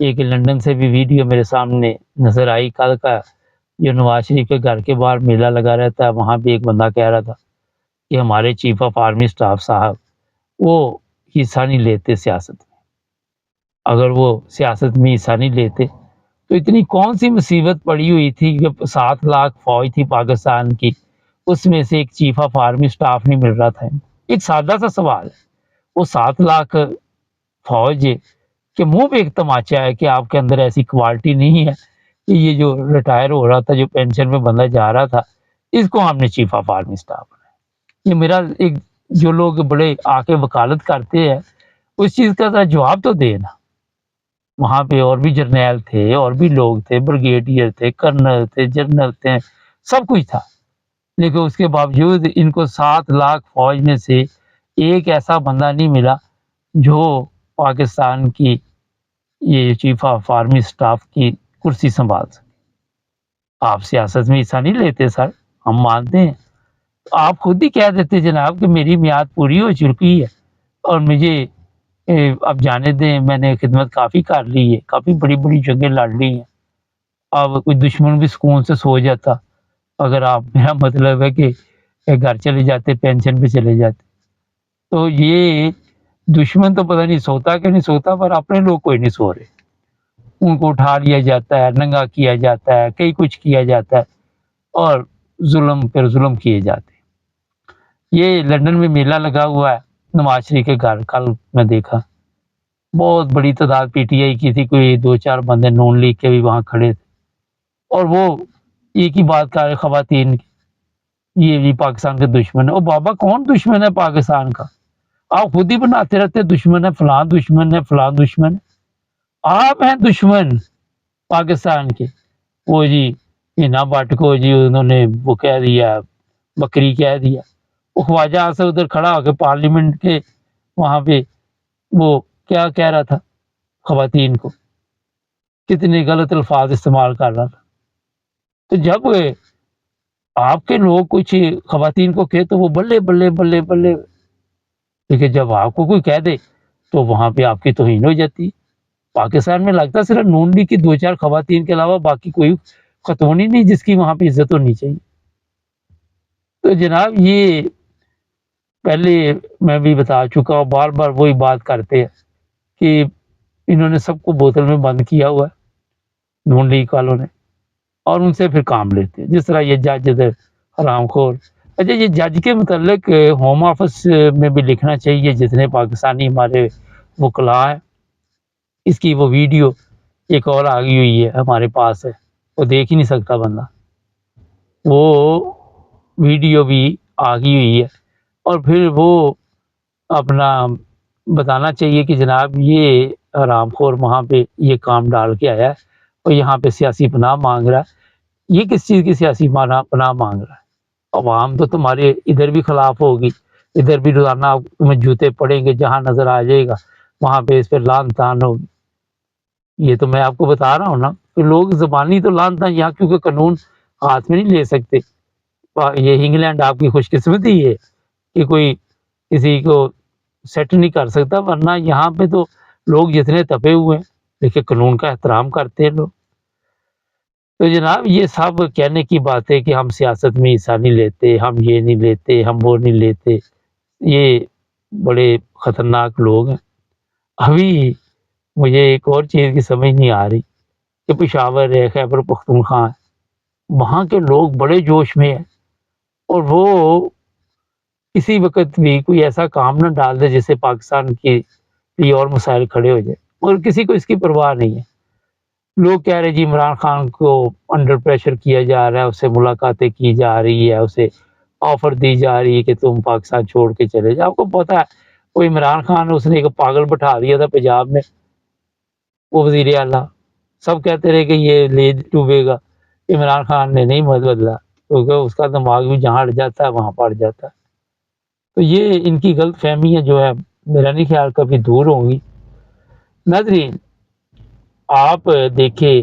ایک لندن سے بھی ویڈیو میرے سامنے نظر آئی، کل کا جو نواز شریف کے گھر کے باہر میلہ لگا رہتا ہے، وہاں بھی ایک بندہ کہہ رہا تھا کہ ہمارے چیف آف آرمی اسٹاف صاحب وہ حصہ نہیں لیتے سیاست میں، اگر وہ سیاست میں حصہ نہیں لیتے تو اتنی کون سی مصیبت پڑی ہوئی تھی کہ 7 لاکھ فوج تھی پاکستان کی، اس میں سے ایک چیف آف آرمی اسٹاف نہیں مل رہا تھا۔ ایک سادہ سا سوال ہے، وہ 7 لاکھ فوج کے منہ پہ ایک تماچا ہے کہ آپ کے اندر ایسی کوالٹی نہیں ہے کہ یہ جو ریٹائر ہو رہا تھا، جو پینشن میں بندہ جا رہا تھا، اس کو ہم نے چیف آف آرمی اسٹاف بنایا۔ یہ میرا ایک جو لوگ بڑے آ کے وکالت کرتے ہیں اس چیز کا ذرا جواب تو دے نا۔ وہاں پہ اور بھی جرنیل تھے، اور بھی لوگ تھے، بریگیڈیئر تھے، کرنل تھے، جنرل تھے، سب کچھ تھا، لیکن اس کے باوجود ان کو 7 لاکھ فوج میں سے ایک ایسا بندہ نہیں ملا جو پاکستان کی یہ چیف آف آرمی اسٹاف کی کرسی سنبھال سکے۔ آپ سیاست میں حصہ نہیں لیتے سر، ہم مانتے ہیں، آپ خود ہی کہہ دیتے جناب کہ میری میعاد پوری ہو چکی ہے اور مجھے اب جانے دیں، میں نے خدمت کافی کر لی ہے، کافی بڑی بڑی جنگیں لڑ لی ہیں، اب کوئی دشمن بھی سکون سے سو جاتا اگر آپ، میرا مطلب ہے کہ گھر چلے جاتے، پینشن پہ چلے جاتے۔ تو یہ دشمن تو پتہ نہیں سوتا کہ نہیں سوتا، پر اپنے لوگ کوئی نہیں سو رہے، ان کو اٹھا لیا جاتا ہے، ننگا کیا جاتا ہے، کئی کچھ کیا جاتا ہے اور ظلم پر ظلم کیے جاتے ہیں۔ یہ لندن میں میلہ لگا ہوا ہے نواز شریف کے گھر، کل میں دیکھا بہت بڑی تعداد پی ٹی آئی کی تھی، کوئی 2-4 بندے نون لیگ کے بھی وہاں کھڑے تھے، اور وہ ایک ہی بات کر رہے خواتین کی، یہ بھی پاکستان کے دشمن ہے۔ او بابا کون دشمن ہے پاکستان کا؟ آپ خود ہی بناتے رہتے دشمن ہے فلاں، دشمن ہے فلاں، دشمن ہے۔ آپ ہیں دشمن پاکستان کے۔ وہ جی ہنا بٹ کو جی انہوں نے وہ کہہ دیا، بکری کہہ دیا۔ وہ خواجہ اسد ادھر کھڑا ہو کے پارلیمنٹ کے وہاں پہ وہ کیا کہہ رہا تھا خواتین کو، کتنے غلط الفاظ استعمال کر رہا تھا۔ تو جب آپ کے لوگ کچھ خواتین کو کہے تو وہ بلے بلے بلے بلے، لیکن جب آپ کو کوئی کہہ دے تو وہاں پہ آپ کی توہین ہو جاتی۔ پاکستان میں لگتا صرف نون لیگ کی 2-4 خواتین کے علاوہ باقی کوئی خاتون ہی نہیں جس کی وہاں پہ عزت ہونی چاہیے۔ تو جناب یہ پہلے میں بھی بتا چکا ہوں، بار بار وہی بات کرتے ہیں کہ انہوں نے سب کو بوتل میں بند کیا ہوا ہے نون لیگ والوں نے، اور ان سے پھر کام لیتے ہیں، جس طرح یہ جج ادھر حرام خور۔ اچھا، یہ جج کے متعلق ہوم آفس میں بھی لکھنا چاہیے، جتنے پاکستانی ہمارے وکلاء ہیں، اس کی وہ ویڈیو ایک اور آ گئی ہوئی ہے ہمارے پاس ہے، وہ دیکھ ہی نہیں سکتا بندہ، وہ ویڈیو بھی آ گئی ہوئی ہے، اور پھر وہ اپنا بتانا چاہیے کہ جناب یہ حرام خور وہاں پہ یہ کام ڈال کے آیا ہے اور یہاں پہ سیاسی پناہ مانگ رہا ہے۔ یہ کس چیز کی سیاسی پناہ مانگ رہا ہے؟ عوام تو تمہارے ادھر بھی خلاف ہوگی، ادھر بھی روزانہ تمہیں جوتے پڑیں گے، جہاں نظر آ جائے گا وہاں پہ اس پہ لان تان ہوگی۔ یہ تو میں آپ کو بتا رہا ہوں نا کہ لوگ زبانی تو لان تان یہاں، کیونکہ قانون ہاتھ میں نہیں لے سکتے۔ یہ انگلینڈ آپ کی خوش قسمتی ہے کہ کوئی کسی کو سیٹ نہیں کر سکتا، ورنہ یہاں پہ تو لوگ جتنے تپے ہوئے ہیں لیکن قانون کا احترام کرتے ہیں لوگ۔ تو جناب یہ سب کہنے کی بات ہے کہ ہم سیاست میں حصہ نہیں لیتے، ہم یہ نہیں لیتے، ہم وہ نہیں لیتے، یہ بڑے خطرناک لوگ ہیں۔ ابھی مجھے ایک اور چیز کی سمجھ نہیں آ رہی کہ پشاور ہے، خیبر پختونخوا ہے، وہاں کے لوگ بڑے جوش میں ہیں، اور وہ کسی وقت بھی کوئی ایسا کام نہ ڈال دے جس سے پاکستان کے لیے اور مسائل کھڑے ہو جائے، اور کسی کو اس کی پرواہ نہیں ہے۔ لوگ کہہ رہے جی عمران خان کو انڈر پریشر کیا جا رہا ہے، اس سے ملاقاتیں کی جا رہی ہے، اسے آفر دی جا رہی ہے کہ تم پاکستان چھوڑ کے چلے جاؤ۔ آپ کو پتہ ہے وہ عمران خان، اس نے ایک پاگل بٹھا دیا تھا پنجاب میں، وہ وزیر اعلیٰ، سب کہتے رہے کہ یہ لے ڈوبے گا، عمران خان نے نہیں بدلا، کیونکہ اس کا دماغ بھی جہاں اڑ جاتا ہے وہاں پڑ جاتا ہے۔ تو یہ ان کی غلط فہمیاں جو ہے میرا نہیں خیال کبھی دور ہوں گی۔ ناظرین، آپ دیکھیں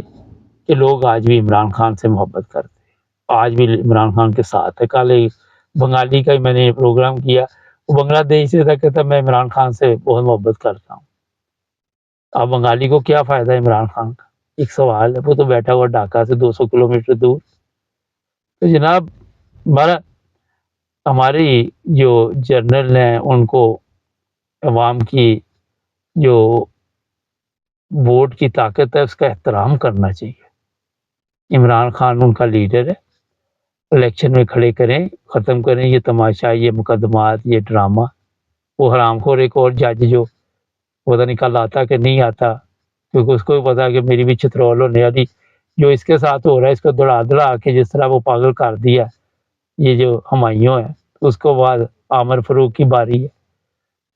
کہ لوگ آج بھی عمران خان سے محبت کرتے ہیں، آج بھی عمران خان کے ساتھ ہے۔ کل ایک بنگالی کا میں نے پروگرام کیا، وہ بنگلہ دیش سے تھا، کہتا میں عمران خان سے بہت محبت کرتا ہوں۔ اب بنگالی کو کیا فائدہ ہے عمران خان کا؟ ایک سوال ہے، وہ تو بیٹھا ہوا ڈھاکہ سے 200 کلومیٹر دور۔ تو جناب ہماری جو جرنل ہیں ان کو عوام کی جو ووٹ کی طاقت ہے اس کا احترام کرنا چاہیے۔ عمران خان ان کا لیڈر ہے، الیکشن میں کھڑے کریں، ختم کریں یہ تماشا، یہ مقدمات، یہ ڈرامہ۔ وہ حرام خور ایک اور جج جو پتہ نہیں کل آتا کہ نہیں آتا، کیونکہ اس کو بھی پتا کہ میری بھی چترول ہونے والی، جو اس کے ساتھ ہو رہا ہے اس کو دڑا کے جس طرح وہ پاگل کر دیا یہ جو ہمایوں ہے، اس کو بعد عامر فاروق کی باری ہے۔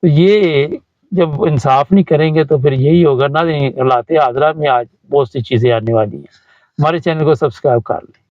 تو یہ جب انصاف نہیں کریں گے تو پھر یہی ہوگا نا۔ حالات حاضرہ میں آج بہت سی چیزیں آنے والی ہیں۔ ہمارے چینل کو سبسکرائب کر لیں۔